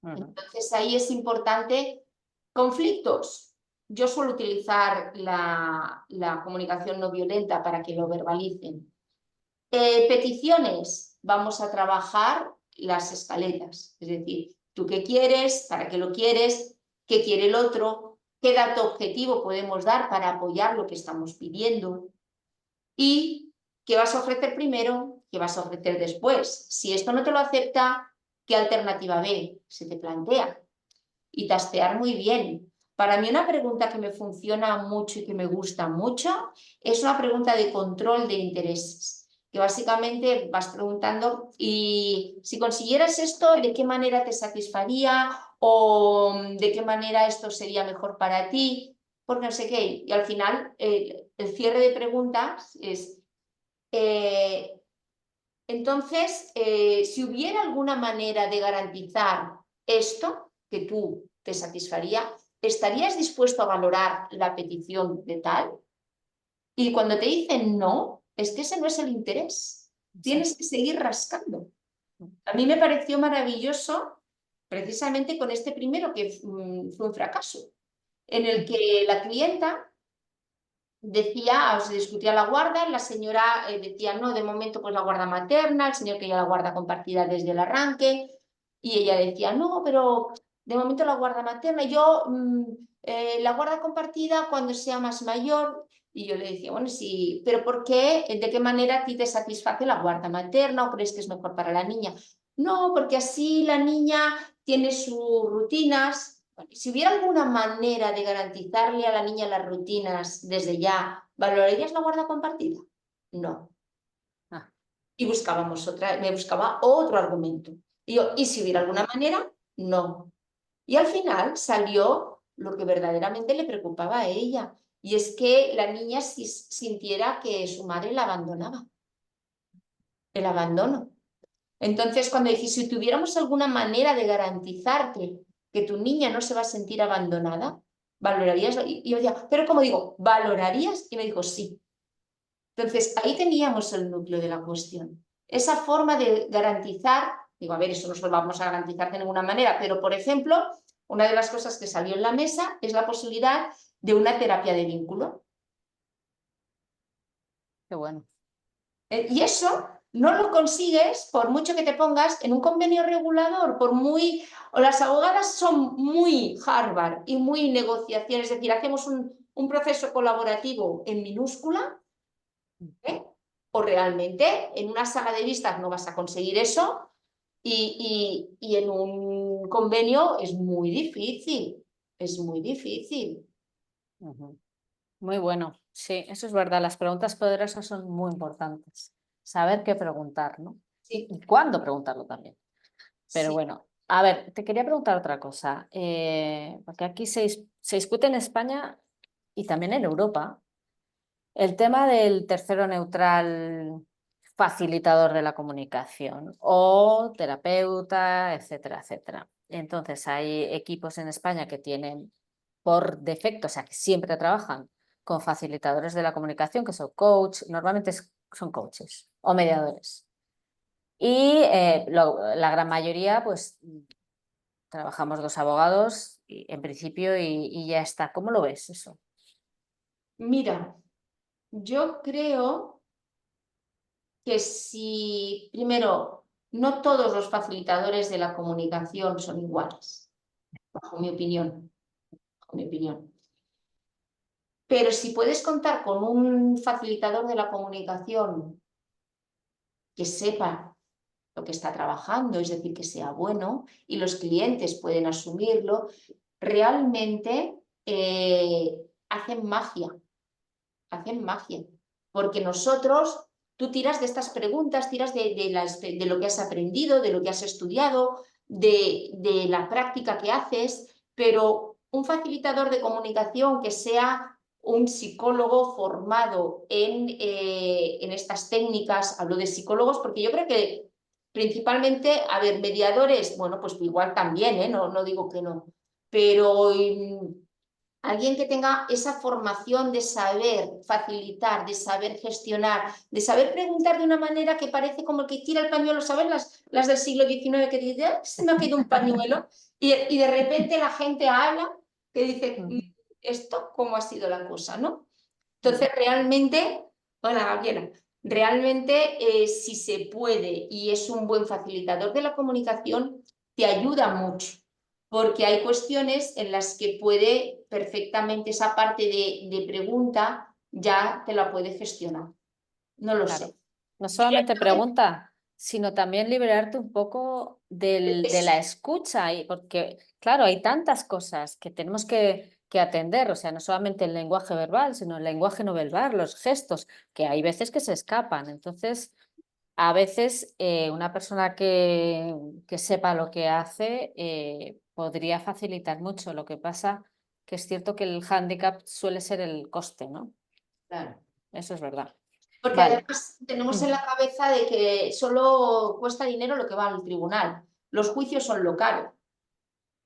Entonces, ahí es importante conflictos. Yo suelo utilizar la comunicación no violenta para que lo verbalicen. Peticiones, vamos a trabajar las escaletas, es decir, tú qué quieres, para qué lo quieres, qué quiere el otro, qué dato objetivo podemos dar para apoyar lo que estamos pidiendo y qué vas a ofrecer primero, qué vas a ofrecer después. Si esto no te lo acepta, ¿qué alternativa B se te plantea? Y tastear muy bien. Para mí una pregunta que me funciona mucho y que me gusta mucho es una pregunta de control de intereses, que básicamente vas preguntando y si consiguieras esto, ¿de qué manera te satisfaría? ¿O de qué manera esto sería mejor para ti? Porque no sé qué. Y al final el cierre de preguntas es, eh, entonces, si hubiera alguna manera de garantizar esto que tú te satisfaría, ¿estarías dispuesto a valorar la petición de tal? Y cuando te dicen no, es que ese no es el interés. Tienes que seguir rascando. A mí me pareció maravilloso precisamente con este primero que fue un fracaso, en el que la clienta decía, se discutía la guarda, la señora decía, no, de momento pues la guarda materna, el señor quería la guarda compartida desde el arranque, y ella decía, no, pero de momento la guarda materna, yo la guarda compartida cuando sea más mayor, y yo le decía, bueno, sí, pero ¿por qué? ¿De qué manera a ti te satisface la guarda materna o crees que es mejor para la niña? No, porque así la niña tiene sus rutinas. Si hubiera alguna manera de garantizarle a la niña las rutinas desde ya, ¿valorarías la guarda compartida? No. Ah, Y buscábamos me buscaba otro argumento. Y yo, ¿y si hubiera alguna manera? No. Y al final salió lo que verdaderamente le preocupaba a ella, y es que la niña sintiera que su madre la abandonaba, el abandono. Entonces, cuando dije, si tuviéramos alguna manera de garantizarte que tu niña no se va a sentir abandonada, ¿valorarías? Y yo decía, pero como digo, ¿valorarías? Y me dijo, sí. Entonces, ahí teníamos el núcleo de la cuestión. Esa forma de garantizar, digo, a ver, eso no se lo vamos a garantizar de ninguna manera, pero, por ejemplo, una de las cosas que salió en la mesa es la posibilidad de una terapia de vínculo. qué bueno. Y eso no lo consigues por mucho que te pongas en un convenio regulador, por muy... O las abogadas son muy Harvard y muy negociación, es decir, hacemos un proceso colaborativo en minúscula, ¿eh? O realmente en una sala de vistas no vas a conseguir eso y en un convenio es muy difícil. Ujú. Muy bueno. Sí, eso es verdad. Las preguntas poderosas son muy importantes. Saber qué preguntar, ¿no? Sí, Y cuándo preguntarlo también. Pero sí. bueno, a ver, te quería preguntar otra cosa. Porque aquí se discute en España y también en Europa el tema del tercero neutral facilitador de la comunicación o terapeuta, etcétera, etcétera. Entonces, hay equipos en España que tienen por defecto, o sea, que siempre trabajan con facilitadores de la comunicación, que son coach, normalmente son coaches o mediadores. Y la gran mayoría, pues, trabajamos dos abogados en principio y ya está. ¿Cómo lo ves eso? Mira, yo creo que si, primero, no todos los facilitadores de la comunicación son iguales, bajo mi opinión, bajo mi opinión. Pero si puedes contar con un facilitador de la comunicación que sepa lo que está trabajando, es decir, que sea bueno y los clientes pueden asumirlo, realmente hacen magia, hacen magia. Porque nosotros, tú tiras de estas preguntas, tiras de lo que has aprendido, de lo que has estudiado, de la práctica que haces, pero un facilitador de comunicación que sea un psicólogo formado en estas técnicas, hablo de psicólogos, porque yo creo que principalmente, a ver, mediadores, bueno, pues igual también, no digo que no, pero alguien que tenga esa formación de saber facilitar, de saber gestionar, de saber preguntar de una manera que parece como el que tira el pañuelo, ¿sabes? Las del siglo XIX que dice, "Ah, se me ha caído un pañuelo", y de repente la gente habla que dice, Ujú, ¿esto cómo ha sido la cosa, no? Entonces, ujú. realmente, hola Gabriela, realmente si se puede y es un buen facilitador de la comunicación, te ayuda mucho, porque hay cuestiones en las que puede perfectamente esa parte de pregunta ya te la puede gestionar. No lo sé. Claro. No solamente pregunta, sino también liberarte un poco de la escucha, porque, claro, hay tantas cosas que tenemos que atender, o sea, no solamente el lenguaje verbal, sino el lenguaje no verbal, los gestos, que hay veces que se escapan. Entonces, a veces una persona que sepa lo que hace podría facilitar mucho. Lo que pasa que es cierto que el hándicap suele ser el coste, ¿no? Claro. Eso es verdad. Porque Vale. además tenemos en Mm. la cabeza de que solo cuesta dinero lo que va al tribunal. Los juicios son lo caro.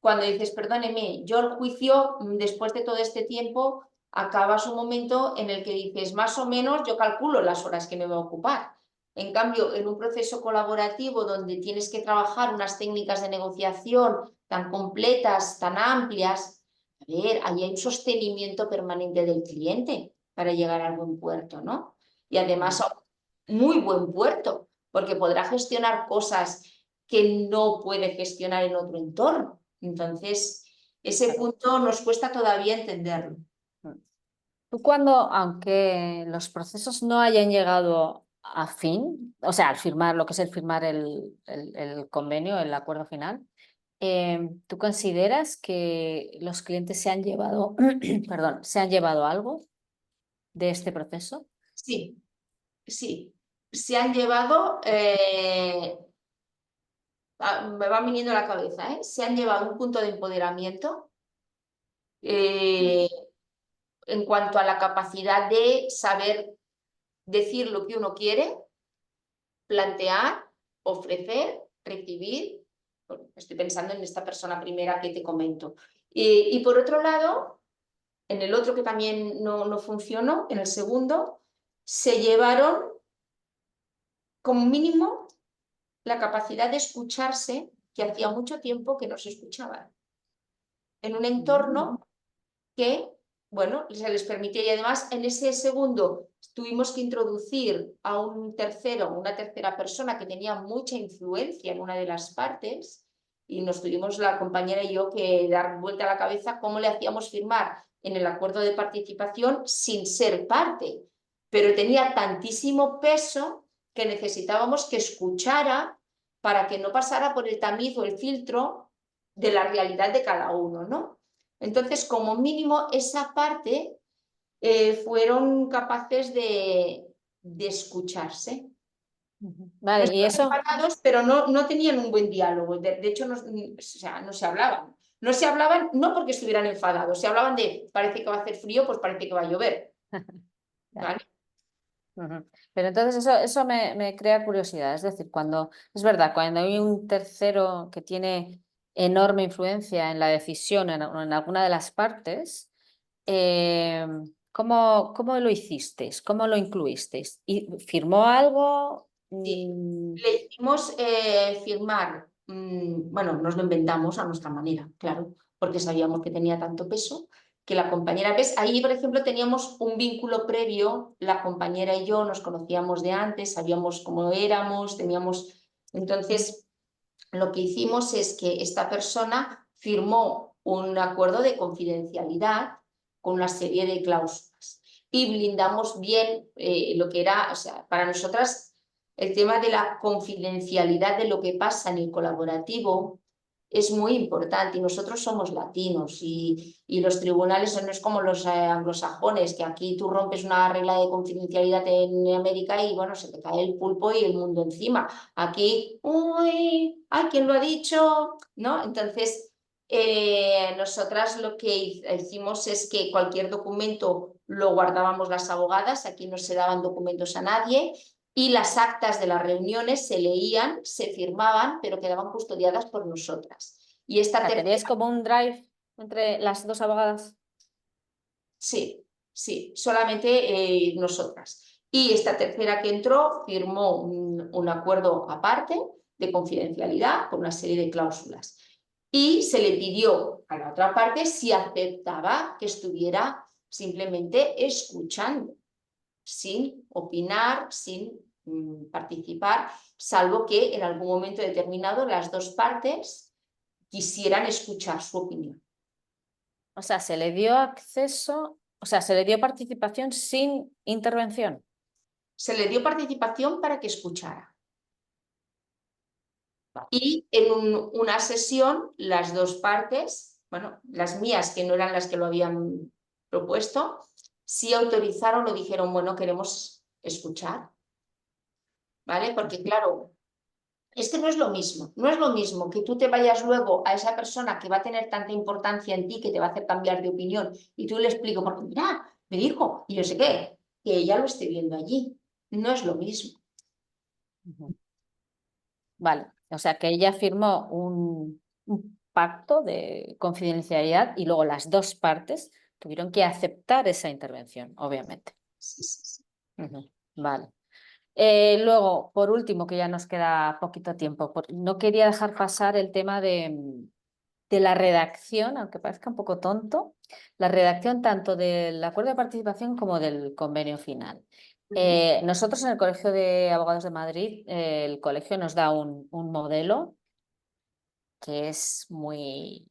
Cuando dices, perdóneme, yo el juicio, después de todo este tiempo, acabas un momento en el que dices, más o menos, yo calculo las horas que me va a ocupar. En cambio, en un proceso colaborativo donde tienes que trabajar unas técnicas de negociación tan completas, tan amplias, a ver, ahí hay un sostenimiento permanente del cliente para llegar al buen puerto, ¿no? Y además, Mm. a un muy buen puerto, porque podrá gestionar cosas que no puede gestionar en otro entorno. Entonces, ese Claro. punto nos cuesta todavía entenderlo. Mm. Tú cuando, aunque los procesos no hayan llegado o sea, al firmar lo que es el firmar el convenio, el acuerdo final, ¿tú consideras que los clientes se han llevado, perdón, se han llevado algo de este proceso? Sí, sí. Se han llevado, me van viniendo a la cabeza, ¿eh? Se han llevado un punto de empoderamiento en cuanto a la capacidad de saber decir lo que uno quiere, plantear, ofrecer, recibir. Bueno, estoy pensando en esta persona primera que te comento. Y por otro lado, en el otro que también no funcionó, en el segundo, se llevaron como mínimo la capacidad de escucharse, que hacía mucho tiempo que no se escuchaban, en un entorno que, bueno, se les permitía. Y además, en ese segundo tuvimos que introducir a un tercero, una tercera persona que tenía mucha influencia en una de las partes, y nos tuvimos, la compañera y yo, que dar vuelta a la cabeza cómo le hacíamos firmar en el acuerdo de participación sin ser parte, pero tenía tantísimo peso que necesitábamos que escuchara para que no pasara por el tamiz o el filtro de la realidad de cada uno, ¿no? Entonces, como mínimo, esa parte fueron capaces de escucharse. No Vale, y estaban eso, enfadados, pero no tenían un buen diálogo. De hecho, o sea, no se hablaban. No se hablaban no porque estuvieran enfadados, se hablaban de parece que va a hacer frío, pues parece que va a llover. ya. ¿Vale? Ujú. Pero entonces eso me crea curiosidad. Es decir, cuando es verdad, cuando hay un tercero que tiene enorme influencia en la decisión en alguna de las partes, eh, ¿cómo lo hicisteis? ¿Cómo lo incluisteis? ¿Y firmó algo? Sí. Le hicimos firmar, bueno, nos lo inventamos a nuestra manera, claro, porque sabíamos que tenía tanto peso que la compañera, ¿ves? Ahí, por ejemplo, teníamos un vínculo previo, la compañera y yo nos conocíamos de antes, sabíamos cómo éramos, teníamos... Entonces, lo que hicimos es que esta persona firmó un acuerdo de confidencialidad con una serie de cláusulas y blindamos bien lo que era, o sea, para nosotras el tema de la confidencialidad de lo que pasa en el colaborativo es muy importante, y nosotros somos latinos y los tribunales no es como los anglosajones, que aquí tú rompes una regla de confidencialidad en América y bueno, se te cae el pulpo y el mundo encima. Aquí, uy, ay, ¿quién lo ha dicho? ¿No? Entonces, nosotras lo que hicimos es que cualquier documento lo guardábamos las abogadas, aquí no se daban documentos a nadie, y las actas de las reuniones se leían, se firmaban, pero quedaban custodiadas por nosotras. Y O esta sea, ¿teníais tercera, como un drive entre las dos abogadas? sí, sí, solamente nosotras. Y esta tercera que entró firmó un acuerdo aparte de confidencialidad con una serie de cláusulas. Y se le pidió a la otra parte si aceptaba que estuviera simplemente escuchando, sin opinar, sin participar, salvo que en algún momento determinado las dos partes quisieran escuchar su opinión. O sea, se le dio acceso, o sea, se le dio participación sin intervención. Se le dio participación para que escuchara. Y en una sesión, las dos partes, bueno, las mías, que no eran las que lo habían propuesto, sí autorizaron o dijeron, bueno, queremos escuchar, ¿vale? Porque claro, es que no es lo mismo, no es lo mismo que tú te vayas luego a esa persona que va a tener tanta importancia en ti, que te va a hacer cambiar de opinión, y tú le explico, porque mira, me dijo, y yo sé qué, que ella lo esté viendo allí. No es lo mismo. Ujú. Vale, o sea que ella firmó un pacto de confidencialidad y luego las dos partes tuvieron que aceptar esa intervención, obviamente. Sí, sí, sí. Ujú. Vale. Luego, por último, que ya nos queda poquito tiempo, no quería dejar pasar el tema de la redacción, aunque parezca un poco tonto, la redacción tanto del acuerdo de participación como del convenio final. Ujú. Nosotros en el Colegio de Abogados de Madrid, el colegio nos da un modelo que es muy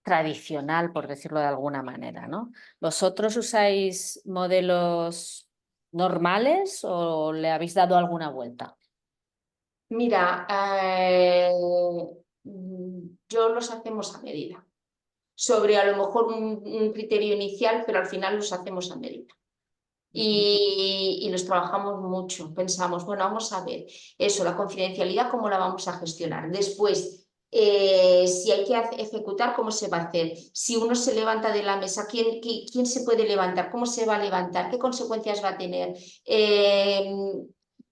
tradicional, por decirlo de alguna manera, ¿no? ¿Vosotros usáis modelos normales o le habéis dado alguna vuelta? Mira, yo los hacemos a medida. Sobre a lo mejor un criterio inicial, pero al final los hacemos a medida. Y los trabajamos mucho. Pensamos, bueno, vamos a ver eso, la confidencialidad, ¿cómo la vamos a gestionar? Después, si hay que ejecutar, ¿cómo se va a hacer? Si uno se levanta de la mesa, ¿quién se puede levantar? ¿Cómo se va a levantar? ¿Qué consecuencias va a tener?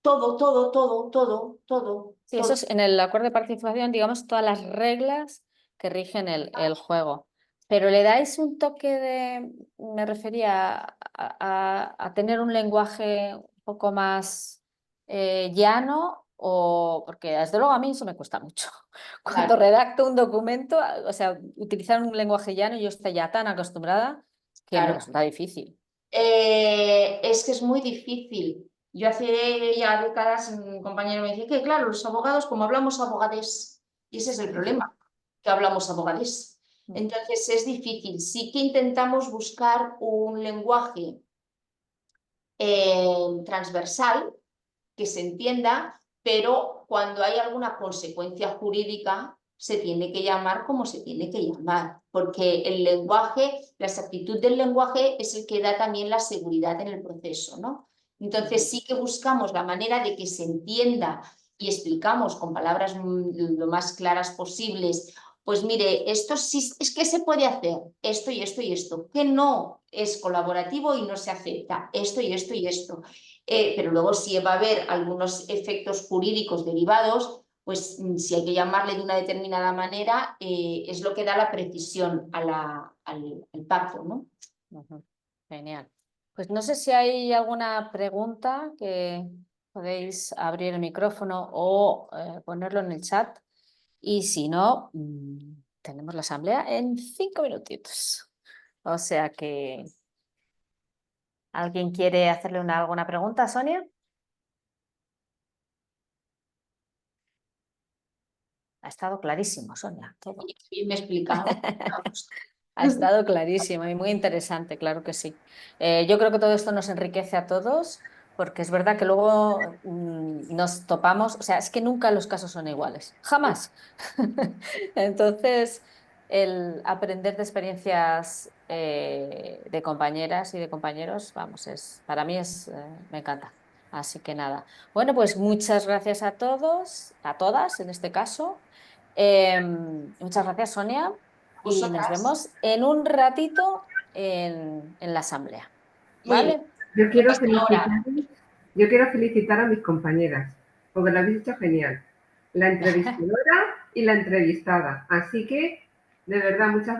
Todo, todo, todo, todo, todo, Sí, eso todo. es en el acuerdo de participación, digamos, todas las reglas que rigen el juego. Pero le dais un toque de, me refería a tener un lenguaje un poco más llano, o porque desde luego a mí eso me cuesta mucho. Cuando Claro. redacto un documento, o sea, utilizar un lenguaje llano, yo estoy ya tan acostumbrada que me Claro. resulta difícil. Es que es muy difícil. Yo hace ya décadas, un compañero me decía que, claro, los abogados, como hablamos abogadés, y ese es el problema, que hablamos abogadés. Entonces es difícil. Sí que intentamos buscar un lenguaje transversal que se entienda, pero cuando hay alguna consecuencia jurídica se tiene que llamar como se tiene que llamar, porque el lenguaje, la exactitud del lenguaje es el que da también la seguridad en el proceso, ¿no? Entonces sí que buscamos la manera de que se entienda y explicamos con palabras lo más claras posibles. Pues mire, esto sí es que se puede hacer, esto y esto y esto, que no es colaborativo y no se acepta, esto y esto y esto. Pero luego si va a haber algunos efectos jurídicos derivados, pues si hay que llamarle de una determinada manera, es lo que da la precisión al pacto, ¿no? Ujú. Genial. Pues no sé si hay alguna pregunta que podéis abrir el micrófono o ponerlo en el chat. Y si no, tenemos la asamblea en 5 minutitos. O sea que, ¿alguien quiere hacerle alguna pregunta a Sonia? Ha estado clarísimo, Sonia, todo. Y me he explicado. Ha estado clarísimo y muy interesante, claro que sí. Yo creo que todo esto nos enriquece a todos, porque es verdad que luego nos topamos, o sea, es que nunca los casos son iguales, jamás. Entonces, el aprender de experiencias de compañeras y de compañeros, vamos, para mí me encanta. Así que nada. Bueno, pues muchas gracias a todos, a todas en este caso. Muchas gracias, Sonia, y nos Vosotras, vemos en un ratito en la asamblea. muy bien. ¿Vale? Yo Pues quiero hasta ahora. felicitar, yo quiero felicitar a mis compañeras, porque lo habéis hecho genial. La entrevistadora y la entrevistada. Así que, de verdad, muchas